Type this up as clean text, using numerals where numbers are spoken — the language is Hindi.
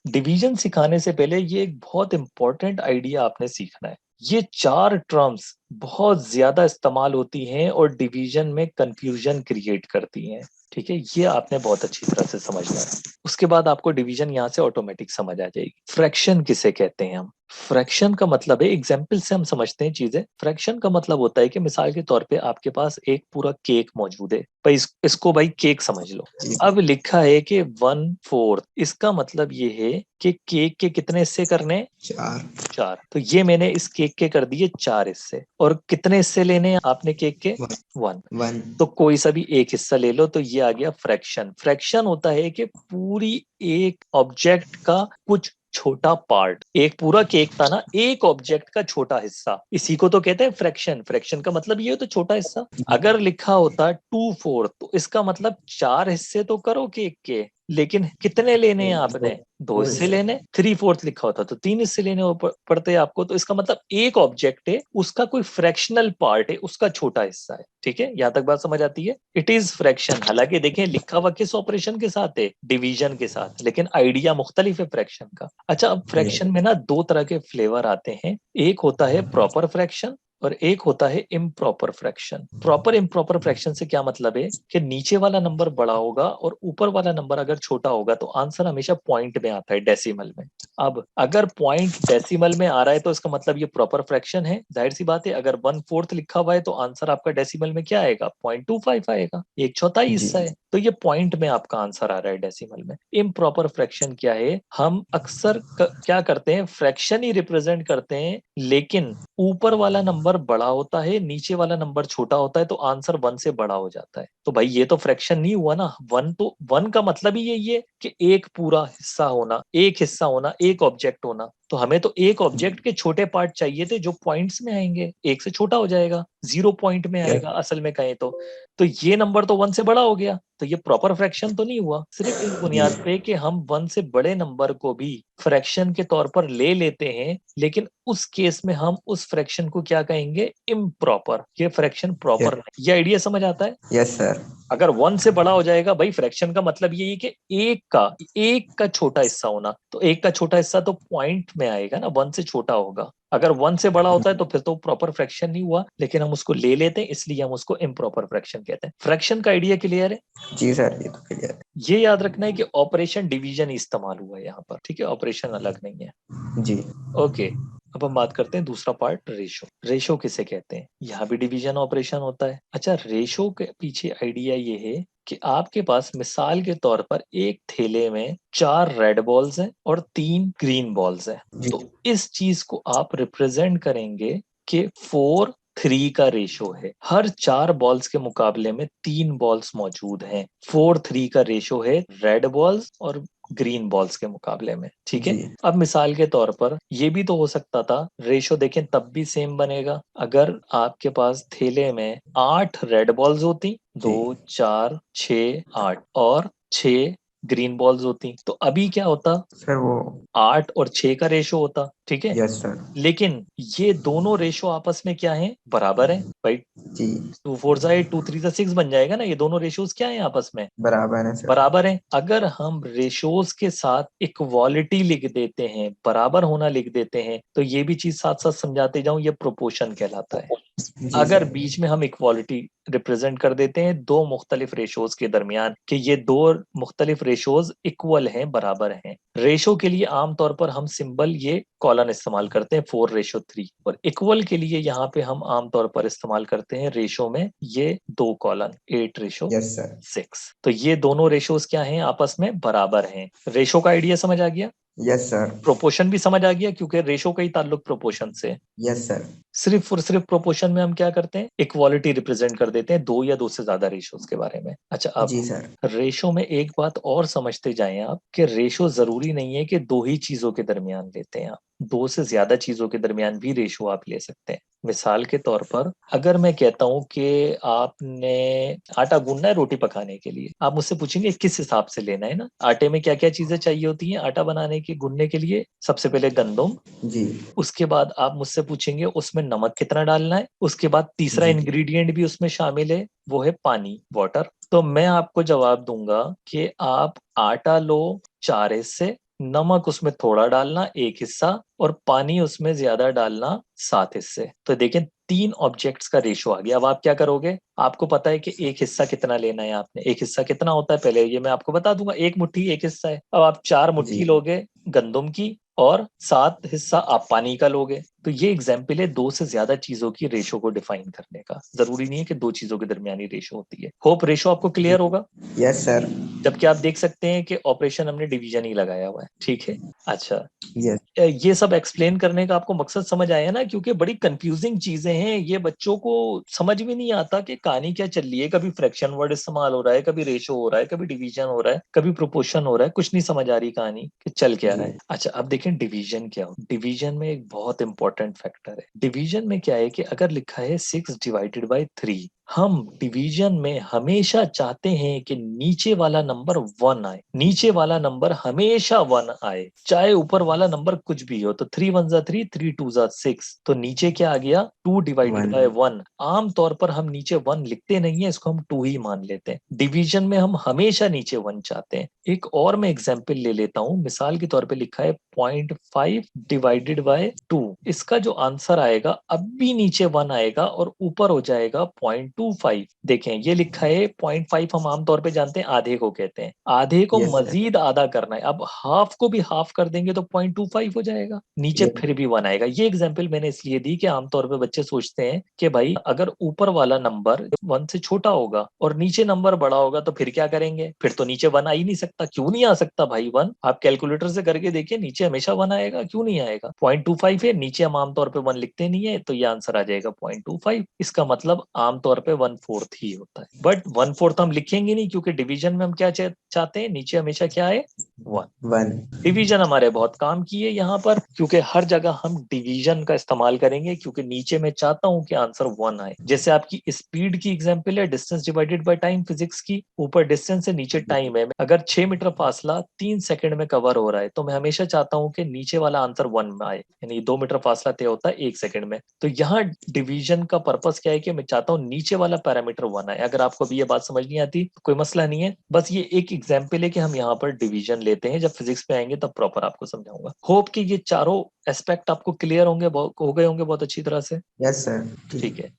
डिवीजन सिखाने से पहले ये एक बहुत इंपॉर्टेंट आइडिया आपने सीखना है। ये 4 टर्म्स बहुत ज्यादा इस्तेमाल होती हैं और डिवीजन में कंफ्यूजन क्रिएट करती हैं। ठीक है, ये आपने बहुत अच्छी तरह से समझना है। उसके बाद आपको डिवीजन यहाँ से ऑटोमेटिक समझ आ जाएगी। फ्रैक्शन किसे कहते हैं हम? फ्रैक्शन का मतलब है, एग्जाम्पल से हम समझते हैं चीजें। फ्रैक्शन का मतलब होता है कि मिसाल के तौर पे आपके पास एक पूरा केक मौजूद है भाई, इसको भाई केक समझ लो। जी अब लिखा है कि 1/4, इसका मतलब ये है कि केक के कितने हिस्से करने हैं? 4। 4। तो ये मैंने इस केक के कर दिए 4 हिस्से, और कितने हिस्से लेने हैं आपने केक के? 1। 1। तो कोई सा भी एक हिस्सा ले लो, तो ये आ गया फ्रैक्शन। फ्रैक्शन होता है कि पूरी एक ऑब्जेक्ट का कुछ छोटा पार्ट, एक पूरा केक था ना, एक ऑब्जेक्ट का छोटा हिस्सा, इसी को तो कहते हैं फ्रैक्शन। फ्रैक्शन का मतलब ये हो तो छोटा हिस्सा। अगर लिखा होता 2/4, तो इसका मतलब 4 हिस्से तो करो केक के, लेकिन कितने लेने हैं आपने? 2 हिस्से लेने। 3/4 लिखा होता तो 3 हिस्से लेने पड़ते आपको। तो इसका मतलब एक ऑब्जेक्ट है, उसका कोई फ्रैक्शनल पार्ट है, उसका छोटा हिस्सा है। ठीक है, यहां तक बात समझ आती है? It is fraction. हालांकि देखें, लिखा हुआ किस ऑपरेशन के साथ है? डिवीजन के साथ, लेकिन आइडिया मुख्तलिफ है फ्रैक्शन का। अच्छा, अब फ्रैक्शन में ना 2 तरह के फ्लेवर आते हैं। एक होता है प्रॉपर फ्रैक्शन और एक होता है improper fraction. Proper improper fraction से क्या मतलब है कि नीचे वाला नंबर बड़ा होगा और ऊपर वाला नंबर अगर छोटा होगा, तो आंसर हमेशा पॉइंट में आता है, डेसिमल में। अब अगर पॉइंट डेसिमल में आ रहा है, तो इसका मतलब ये प्रॉपर फ्रैक्शन है। जाहिर सी बात है, अगर 1/4 लिखा हुआ है, तो आंसर आपका डेसिमल में क्या आएगा? 0.25 आएगा, एक चौथाई जी हिस्सा है। तो ये पॉइंट में आपका आंसर आ रहा है डेसिमल में। इम्प्रॉपर फ्रैक्शन क्या है? हम अक्सर क्या करते हैं, फ्रैक्शन ही रिप्रेजेंट करते हैं, लेकिन ऊपर वाला नंबर बड़ा होता है, नीचे वाला नंबर छोटा होता है, तो आंसर 1 से बड़ा हो जाता है। तो भाई ये तो फ्रैक्शन नहीं हुआ ना। 1 तो 1 का मतलब ही यही है कि एक पूरा हिस्सा होना, एक हिस्सा होना, एक ऑब्जेक्ट होना। तो हमें तो एक ऑब्जेक्ट के छोटे पार्ट चाहिए थे जो पॉइंट्स में आएंगे, एक से छोटा हो जाएगा, 0 पॉइंट में या आएगा असल में कहें तो ये नंबर तो 1 से बड़ा हो गया, तो ये प्रॉपर फ्रैक्शन तो नहीं हुआ। सिर्फ इस जी बुनियाद पे कि हम 1 से बड़े नंबर को भी फ्रैक्शन के तौर पर ले लेते हैं, लेकिन उस केस में हम उस फ्रैक्शन को क्या कहेंगे? इम्प्रॉपर। ये फ्रैक्शन प्रॉपर नहीं। ये आइडिया समझ आता है? Yes sir. अगर 1 से बड़ा हो जाएगा भाई, फ्रैक्शन का मतलब ये है कि एक का छोटा हिस्सा होना, तो एक का छोटा हिस्सा तो पॉइंट में आएगा ना, 1 से छोटा होगा। अगर 1 से बड़ा होता है तो फिर तो प्रॉपर फ्रैक्शन नहीं हुआ, लेकिन हम उसको ले लेते हैं, इसलिए हम उसको इम्प्रॉपर फ्रैक्शन कहते हैं। फ्रैक्शन का आइडिया क्लियर है? जी सर, ये तो क्लियर ये याद रखना है कि ऑपरेशन डिवीजन ही इस्तेमाल हुआ है यहाँ पर। ठीक है, ऑपरेशन अलग नहीं है। है। जी ओके, अब हम बात करते हैं दूसरा पार्ट, रेशो। रेशो किसे कहते हैं? यहाँ भी डिवीजन ऑपरेशन होता है। अच्छा, रेशो के पीछे आइडिया ये है कि आपके पास मिसाल के तौर पर एक थैले में 4 रेड बॉल्स हैं और 3 ग्रीन बॉल्स हैं। जी तो इस चीज को आप रिप्रेजेंट करेंगे कि 4:3 का रेशो है। हर 4 बॉल्स के मुकाबले में 3 बॉल्स मौजूद हैं। 4:3 का रेशो है रेड बॉल्स और ग्रीन बॉल्स के मुकाबले में। ठीक है, जी अब मिसाल के तौर पर ये भी तो हो सकता था, रेशो देखें तब भी सेम बनेगा। अगर आपके पास थैले में 8 रेड बॉल्स होती, जी 2, 4, 6, 8, और 6 ग्रीन बॉल्स होती, तो अभी क्या होता? सर वो 8 और 6 का रेशो होता। ठीक है, यस सर। लेकिन ये दोनों रेशो आपस में क्या है? बराबर है भाई। जी 2 4 8, 2 3 6 बन जाएगा ना। ये दोनों रेशोज क्या है आपस में? बराबर है सर। बराबर है। अगर हम रेशोज के साथ इक्वालिटी लिख देते हैं, बराबर होना लिख देते हैं, तो ये भी चीज साथ साथ समझाते जाऊं, ये प्रोपोर्शन कहलाता है। जी अगर सर। बीच में हम इक्वालिटी रिप्रेजेंट कर देते हैं दो मुख्तलिफ रेशोज के दरमियान, कि ये दो मुख्तलिफ रेशोज इक्वल हैं, बराबर हैं। रेशो के लिए आमतौर पर हम सिंबल ये कॉलन इस्तेमाल करते हैं, 4:3, और इक्वल के लिए यहाँ पे हम आमतौर पर इस्तेमाल करते हैं रेशो में ये 2 कॉलन, 8:6। Yes sir. तो ये दोनों रेशोज क्या हैं? आपस में बराबर हैं। रेशो का आइडिया समझ आ गया? Yes sir. प्रोपोर्शन भी समझ आ गया, क्योंकि रेशो का ही ताल्लुक प्रोपोर्शन से है। Yes sir. सिर्फ और सिर्फ प्रोपोर्शन में हम क्या करते हैं? इक्वालिटी रिप्रेजेंट कर देते हैं दो या दो से ज्यादा रेशोज के बारे में। अच्छा, अब जी सर। रेशो में एक बात और समझते जाएं आप, कि रेशो जरूरी नहीं है कि दो ही चीजों के दरमियान लेते हैं आप। 2 से ज्यादा चीजों के दरमियान भी रेशो आप ले सकते हैं। मिसाल के तौर पर अगर मैं कहता हूं कि आपने आटा गूंदना है रोटी पकाने के लिए, आप मुझसे पूछेंगे किस हिसाब से लेना है ना। आटे में क्या क्या चीजें चाहिए होती हैं आटा बनाने के, गूंदने के लिए? सबसे पहले गंदुम, जी उसके बाद आप मुझसे पूछेंगे उसमें नमक कितना डालना है, उसके बाद तीसरा जी इंग्रेडिएंट भी उसमें शामिल है, वो है पानी, वाटर। तो मैं आपको जवाब दूंगा कि आप आटा लो 4 हिस्से, नमक उसमें थोड़ा डालना 1 हिस्सा, और पानी उसमें ज्यादा डालना 7 हिस्से। तो देखें 3 ऑब्जेक्ट्स का रेशो आ गया। अब आप क्या करोगे, आपको पता है कि एक हिस्सा कितना लेना है आपने, एक हिस्सा कितना होता है पहले ये मैं आपको बता दूंगा, 1 मुट्ठी 1 हिस्सा है। अब आप 4 मुट्ठी जी लोगे गंदम की और 7 हिस्सा आप पानी का लोगे। तो ये एग्जाम्पल है 2 से ज्यादा चीजों की रेशो को डिफाइन करने का। जरूरी नहीं है कि 2 चीजों के दरमियानी रेशो होती है। होप रेशो आपको क्लियर होगा। Yes sir. जबकि आप देख सकते हैं कि ऑपरेशन हमने डिवीजन ही लगाया हुआ है, ठीक है। अच्छा, यस ये सब एक्सप्लेन करने का आपको मकसद समझ आया ना, क्योंकि बड़ी कंफ्यूजिंग चीजें हैं, ये बच्चों को समझ में नहीं आता कि कहानी क्या चल रही है। कभी फ्रैक्शन वर्ड इस्तेमाल हो रहा है, कभी रेशो हो रहा है, कभी डिवीजन हो रहा है, कभी प्रोपोर्शन हो रहा है, कुछ नहीं समझ आ रही कहानी कि चल क्या रहा जी है। अच्छा, अब देखें डिवीजन क्या हो। डिवीजन में एक बहुत इंपॉर्टेंट फैक्टर है। डिवीजन में क्या है कि अगर लिखा है 6/3, हम डिवीजन में हमेशा चाहते हैं कि नीचे वाला नंबर 1 आए, नीचे वाला नंबर हमेशा 1 आए, चाहे ऊपर वाला नंबर कुछ भी हो। तो 3 1 जा 3, 3 2 जा 6, तो नीचे क्या आ गया 2/1। आमतौर पर हम नीचे 1 लिखते नहीं है, इसको हम 2 ही मान लेते हैं। डिवीजन में हम हमेशा नीचे 1 चाहते हैं। एक और मैं एग्जाम्पल ले लेता हूं, मिसाल के तौर पे लिखा है 0.5/2। इसका जो आंसर आएगा अब भी नीचे 1 आएगा और ऊपर हो जाएगा 0.25। देखें ये लिखा है 0.5, हम आमतौर पे जानते हैं आधे को कहते हैं, आधे को यस सर। मजीद आधा करना है। अब हाफ को भी हाफ कर देंगे तो 0.25 हो जाएगा, नीचे ये फिर भी 1 आएगा। ये एग्जाम्पल मैंने इसलिए दी कि आमतौर पे बच्चे सोचते हैं कि भाई अगर ऊपर वाला नंबर 1 से छोटा होगा और नीचे नंबर बड़ा होगा तो फिर क्या करेंगे, फिर तो नीचे 1 आ ही नहीं सकता। क्यों नहीं आ सकता भाई 1, आप कैलकुलेटर से करके देखिए, नीचे हमेशा 1 आएगा, क्यों नहीं आएगा। 0.25 है, नीचे हम आमतौर पे 1 लिखते नहीं है, तो ये आंसर आ जाएगा 0.25। इसका मतलब आमतौर पे 1/4 ही होता है, बट 1/4 हम लिखेंगे नहीं, क्योंकि डिवीजन में हम क्या चाहते हैं, नीचे हमेशा क्या है 1। 1। डिवीजन हमारे बहुत काम की है यहाँ पर, क्योंकि हर जगह हम डिवीजन का इस्तेमाल करेंगे, क्योंकि नीचे मैं चाहता हूं कि आंसर 1 आए। जैसे आपकी स्पीड की एग्जांपल है, distance divided by time physics की, ऊपर डिस्टेंस है नीचे टाइम है। अगर 6 मीटर फासला 3 सेकंड में कवर हो रहा है, तो मैं हमेशा चाहता हूं कि नीचे वाला आंसर 1 में आए, यानी 2 मीटर फासला तय होता है 1 सेकंड में। तो यहाँ डिवीजन का पर्पस क्या है कि मैं चाहता हूँ नीचे वाला पैरामीटर 1 आए। अगर आपको भी ये बात समझ नहीं आती तो कोई मसला नहीं है, बस ये एक एग्जाम्पल है कि हम यहाँ पर डिवीजन लेते हैं। जब फिजिक्स पे आएंगे तब प्रॉपर आपको समझाऊंगा। होप कि ये चारों एस्पेक्ट आपको क्लियर होंगे, हो गए होंगे बहुत अच्छी तरह से। Yes sir. ठीक है।